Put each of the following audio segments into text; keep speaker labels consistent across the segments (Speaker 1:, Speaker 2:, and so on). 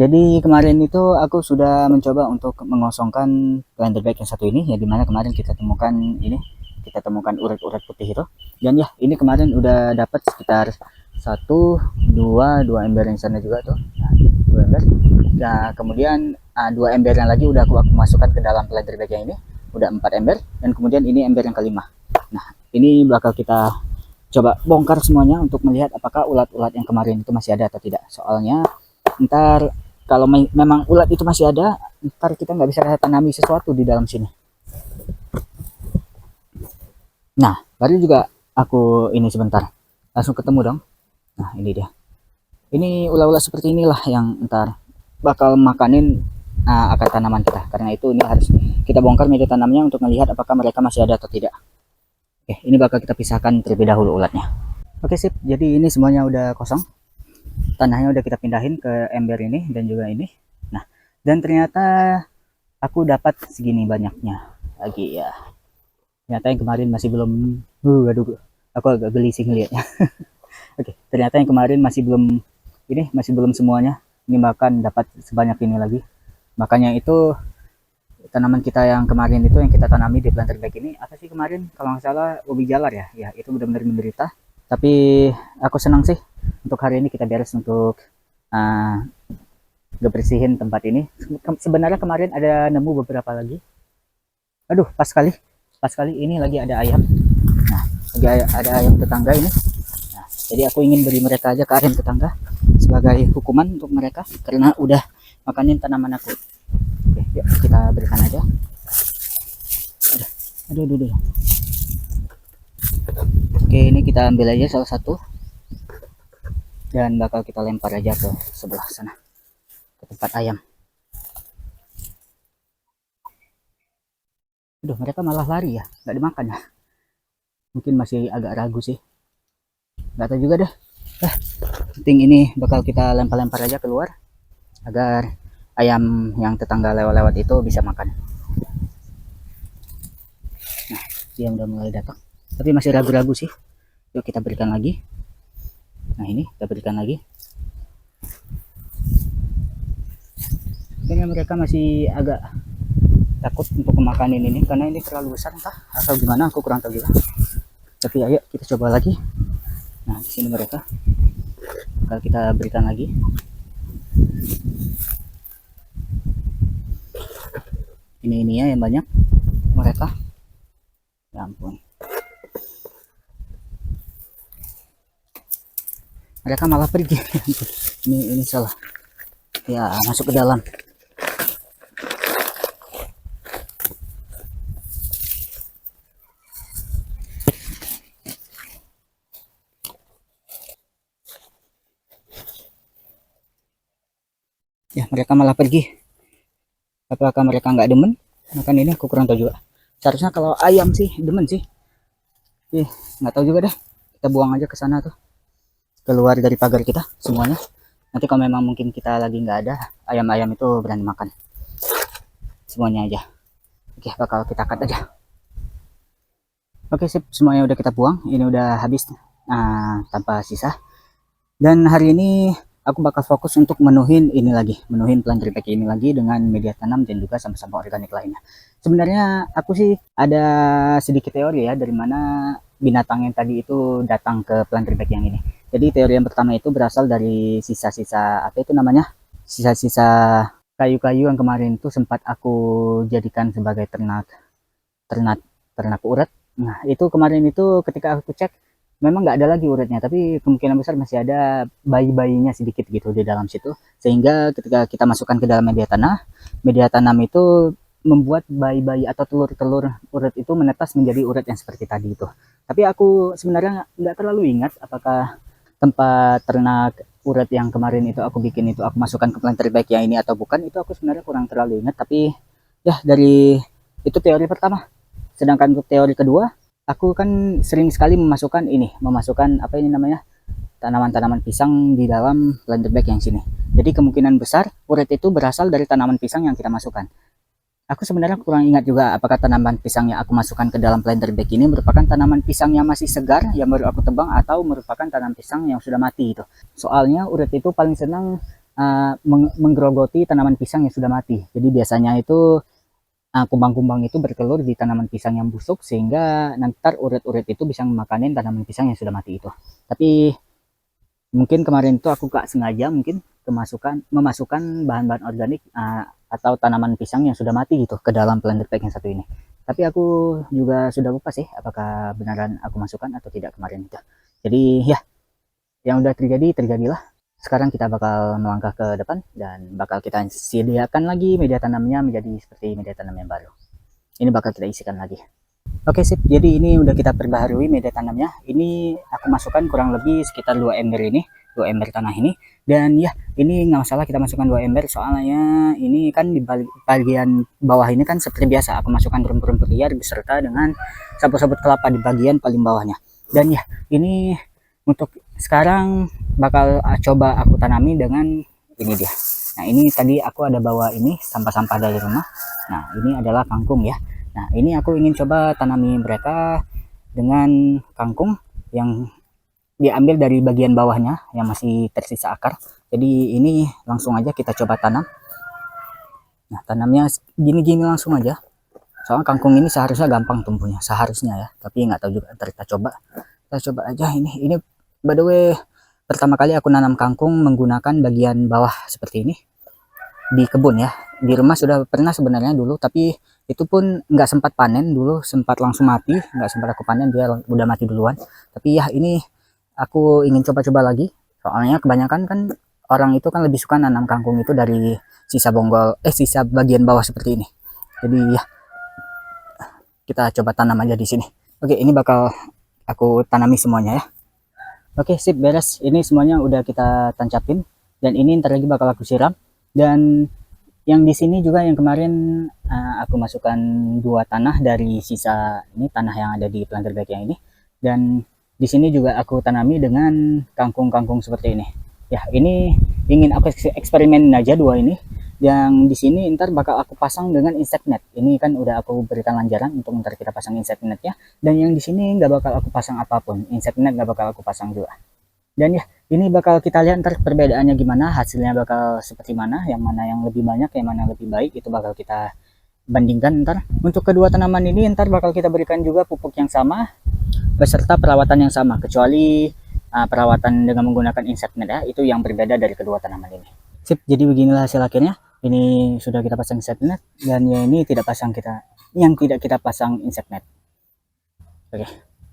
Speaker 1: Jadi kemarin itu aku sudah mencoba untuk mengosongkan blender bag yang satu ini, ya dimana kemarin kita temukan urat-urat putih itu. Dan ya ini kemarin udah dapat sekitar dua ember yang sana juga tuh, nah, dua ember. Nah kemudian dua ember yang lagi udah aku masukkan ke dalam blender bag yang ini, udah 4 ember. Dan kemudian ini ember yang kelima. Nah ini bakal kita coba bongkar semuanya untuk melihat apakah ulat-ulat yang kemarin itu masih ada atau tidak. Soalnya ntar kalau memang ulat itu masih ada, ntar kita nggak bisa tanami sesuatu di dalam sini. Nah baru juga aku ini sebentar langsung ketemu dong. Nah ini dia, ini ulat-ulat seperti inilah yang ntar bakal makanin akar tanaman kita. Karena itu ini harus kita bongkar media tanamnya untuk melihat apakah mereka masih ada atau tidak. Oke, ini bakal kita pisahkan terlebih dahulu ulatnya. Oke sip, jadi ini semuanya udah kosong, tanahnya udah kita pindahin ke ember ini dan juga ini. Nah dan ternyata aku dapat segini banyaknya lagi ya. Ternyata yang kemarin masih belum aduh aku agak geli sih ngeliatnya. Oke, ternyata yang kemarin masih belum semuanya. Ini bahkan dapat sebanyak ini lagi. Makanya itu tanaman kita yang kemarin itu yang kita tanami di planter bag ini apa sih kemarin, kalau nggak salah ubi jalar ya. Ya itu benar-benar menderita. Tapi aku senang sih untuk hari ini kita beres untuk bersihin tempat ini. Sebenarnya kemarin ada nemu beberapa lagi. Aduh pas sekali ini lagi ada ayam. Nah lagi ada ayam tetangga ini. Nah jadi aku ingin beri mereka aja ke ayam tetangga sebagai hukuman untuk mereka karena udah makanin tanaman aku. Oke yuk kita berikan aja. Aduh. Oke ini kita ambil aja salah satu dan bakal kita lempar aja ke sebelah sana, ke tempat ayam. Aduh mereka malah lari ya, nggak dimakan ya. Mungkin masih agak ragu sih, nggak tahu juga deh. Penting ini bakal kita lempar-lempar aja keluar agar ayam yang tetangga lewat-lewat itu bisa makan. Nah dia udah mulai datang tapi masih ragu-ragu sih. Yuk kita berikan lagi. Nah ini kita berikan lagi. Kayaknya mereka masih agak takut untuk memakanin ini karena ini terlalu besar entah atau gimana, aku kurang tahu juga. Tapi ayo kita coba lagi. Nah di sini mereka bakal kita berikan lagi. Ini ya yang banyak mereka. Ya ampun. Mereka malah pergi. ini salah. Ya masuk ke dalam. Ya mereka malah pergi. Apakah mereka nggak demen makan ini, aku kurang tahu juga. Seharusnya kalau ayam sih demen sih. Nggak tahu juga deh, kita buang aja ke sana tuh, keluar dari pagar kita semuanya. Nanti kalau memang mungkin kita lagi nggak ada, ayam-ayam itu berani makan semuanya aja. Oke bakal kita cut aja. Oke sip, semuanya udah kita buang, ini udah habis tanpa sisa. Dan hari ini aku bakal fokus untuk menuhin planter bag ini lagi dengan media tanam dan juga sampah-sampah organik lainnya. Sebenarnya aku sih ada sedikit teori ya dari mana binatang yang tadi itu datang ke planter bag yang ini. Jadi teori yang pertama itu berasal dari sisa-sisa apa itu namanya, sisa-sisa kayu-kayu yang kemarin itu sempat aku jadikan sebagai ternak urat. Nah itu kemarin itu ketika aku cek memang nggak ada lagi uratnya, tapi kemungkinan besar masih ada bayi-bayinya sedikit gitu di dalam situ, sehingga ketika kita masukkan ke dalam media tanam itu membuat bayi-bayi atau telur-telur urat itu menetas menjadi urat yang seperti tadi itu. Tapi aku sebenarnya nggak terlalu ingat apakah tempat ternak urat yang kemarin itu aku bikin itu aku masukkan ke planter bag yang ini atau bukan, itu aku sebenarnya kurang terlalu ingat. Tapi ya dari itu teori pertama. Sedangkan untuk teori kedua, aku kan sering sekali memasukkan apa ini namanya, tanaman-tanaman pisang di dalam planter bag yang sini. Jadi kemungkinan besar uret itu berasal dari tanaman pisang yang kita masukkan. Aku sebenarnya kurang ingat juga apakah tanaman pisang yang aku masukkan ke dalam planter bag ini merupakan tanaman pisang yang masih segar yang baru aku tebang atau merupakan tanaman pisang yang sudah mati itu. Soalnya uret itu paling senang menggerogoti tanaman pisang yang sudah mati. Jadi biasanya itu kumbang-kumbang itu bertelur di tanaman pisang yang busuk, sehingga nanti uret-uret itu bisa memakan tanaman pisang yang sudah mati itu. Tapi mungkin kemarin itu aku gak sengaja mungkin memasukkan bahan-bahan organik atau tanaman pisang yang sudah mati gitu ke dalam blender pack yang satu ini. Tapi aku juga sudah lupa sih apakah beneran aku masukkan atau tidak kemarin itu. Jadi ya, yang udah terjadi terjadilah. Sekarang kita bakal melangkah ke depan dan bakal kita sediakan lagi media tanamnya menjadi seperti media tanam yang baru. Ini bakal kita isikan lagi. Oke sip, jadi ini udah kita perbaharui media tanamnya. Ini aku masukkan kurang lebih sekitar 2 ember ini, 2 ember tanah ini. Dan ya, ini nggak masalah kita masukkan 2 ember, soalnya ini kan di bagian bawah ini kan seperti biasa aku masukkan rumput-rumput liar beserta dengan sabut-sabut kelapa di bagian paling bawahnya. Dan ya, ini untuk sekarang bakal coba aku tanami dengan ini dia. Nah, ini tadi aku ada bawa ini sampah-sampah dari rumah. Nah, ini adalah kangkung ya. Nah, ini aku ingin coba tanami mereka dengan kangkung yang diambil dari bagian bawahnya yang masih tersisa akar. Jadi ini langsung aja kita coba tanam. Nah, tanamnya gini-gini langsung aja. Soalnya kangkung ini seharusnya gampang tumbuhnya, seharusnya ya. Tapi nggak tahu juga, ntar kita coba. Kita coba aja ini. Ini by the way pertama kali aku nanam kangkung menggunakan bagian bawah seperti ini di kebun ya. Di rumah sudah pernah sebenarnya dulu, tapi itu pun nggak sempat panen dulu, sempat langsung mati, nggak sempat aku panen, dia udah mati duluan. Tapi ya ini aku ingin coba-coba lagi, soalnya kebanyakan kan orang itu kan lebih suka nanam kangkung itu dari sisa sisa bagian bawah seperti ini. Jadi ya kita coba tanam aja di sini. Oke, ini bakal aku tanami semuanya ya. Oke sip, beres. Ini semuanya udah kita tancapin dan ini ntar lagi bakal aku siram. Dan yang di sini juga yang kemarin aku masukkan 2 tanah dari sisa ini tanah yang ada di planter bag yang ini. Dan di sini juga aku tanami dengan kangkung-kangkung seperti ini. Ya, ini ingin aku eksperimenin aja 2 ini. Yang di sini ntar bakal aku pasang dengan insect net. Ini kan udah aku berikan lanjaran untuk ntar kita pasang insect net ya. Dan yang di sini nggak bakal aku pasang apapun. Insect net nggak bakal aku pasang juga. Dan ya, ini bakal kita lihat ntar perbedaannya gimana, hasilnya bakal seperti mana, yang mana yang lebih banyak, yang mana lebih baik, itu bakal kita bandingkan ntar. Untuk kedua tanaman ini ntar bakal kita berikan juga pupuk yang sama, beserta perawatan yang sama, kecuali perawatan dengan menggunakan insect net ya, itu yang berbeda dari kedua tanaman ini. Sip, jadi beginilah hasil akhirnya. Ini sudah kita pasang insect net, dan ya ini tidak kita pasang insect net. Oke.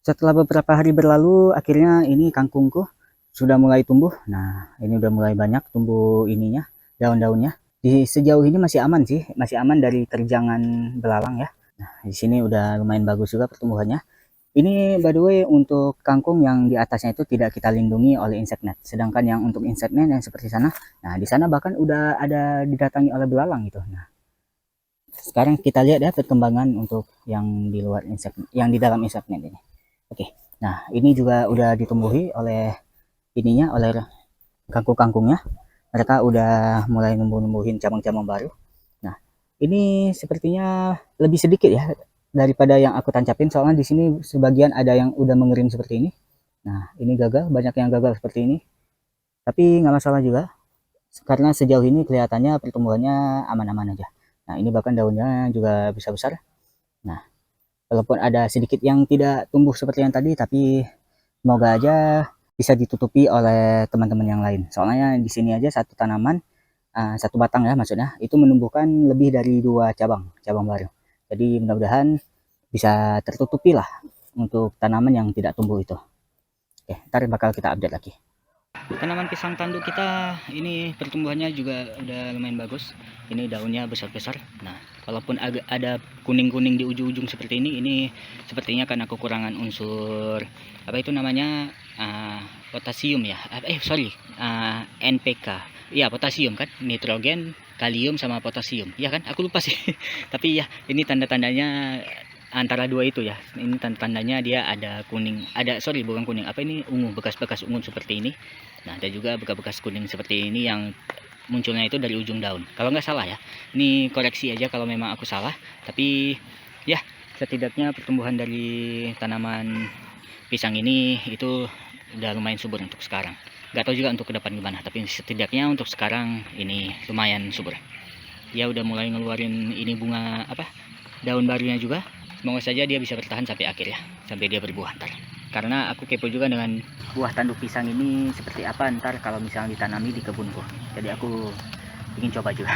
Speaker 1: Setelah beberapa hari berlalu, akhirnya ini kangkungku sudah mulai tumbuh. Nah, ini udah mulai banyak tumbuh ininya, daun-daunnya. Di sejauh ini masih aman sih, masih aman dari terjangan belalang ya. Nah, di sini udah lumayan bagus juga pertumbuhannya. Ini by the way untuk kangkung yang di atasnya itu tidak kita lindungi oleh insect net. Sedangkan yang untuk insect net yang seperti sana, nah di sana bahkan udah ada didatangi oleh belalang gitu. Nah, sekarang kita lihat ya perkembangan untuk yang di luar insect, yang di dalam insect net ini. Oke. Nah, ini juga udah ditumbuhi oleh ininya, oleh kangkung-kangkungnya. Mereka udah mulai numbuhin cabang-cabang baru. Nah, ini sepertinya lebih sedikit ya daripada yang aku tancapin, soalnya di sini sebagian ada yang udah mengering seperti ini. Nah, ini gagal, banyak yang gagal seperti ini. Tapi nggak masalah juga, karena sejauh ini kelihatannya pertumbuhannya aman-aman aja. Nah, ini bahkan daunnya juga bisa besar. Nah, walaupun ada sedikit yang tidak tumbuh seperti yang tadi, tapi semoga aja bisa ditutupi oleh teman-teman yang lain. Soalnya di sini aja satu tanaman, satu batang ya maksudnya, itu menumbuhkan lebih dari 2 cabang baru. Jadi mudah-mudahan bisa tertutupi lah untuk tanaman yang tidak tumbuh itu. Oke, ntar bakal kita update lagi. Tanaman pisang tanduk kita ini pertumbuhannya juga udah lumayan bagus. Ini daunnya besar-besar. Nah, walaupun agak ada kuning-kuning di ujung-ujung seperti ini sepertinya karena kekurangan unsur apa itu namanya, potasium ya. NPK. Iya, potasium kan, nitrogen, kalium sama potasium. Iya kan? Aku lupa sih. Tapi ya, ini tanda-tandanya antara 2 itu ya. Ini tanda-tandanya dia ada kuning, bukan kuning, apa ini, ungu, bekas-bekas ungu seperti ini. Nah, ada juga bekas-bekas kuning seperti ini yang munculnya itu dari ujung daun, kalau nggak salah ya. Ini koreksi aja kalau memang aku salah, tapi ya setidaknya pertumbuhan dari tanaman pisang ini itu udah lumayan subur untuk sekarang. Gak tahu juga untuk ke depan gimana, tapi setidaknya untuk sekarang ini lumayan subur. Dia udah mulai ngeluarin ini bunga apa, daun barunya juga. Semoga saja dia bisa bertahan sampai akhir ya, sampai dia berbuah ntar. Karena aku kepo juga dengan buah tanduk pisang ini seperti apa ntar kalau misalnya ditanami di kebunku. Jadi aku ingin coba juga.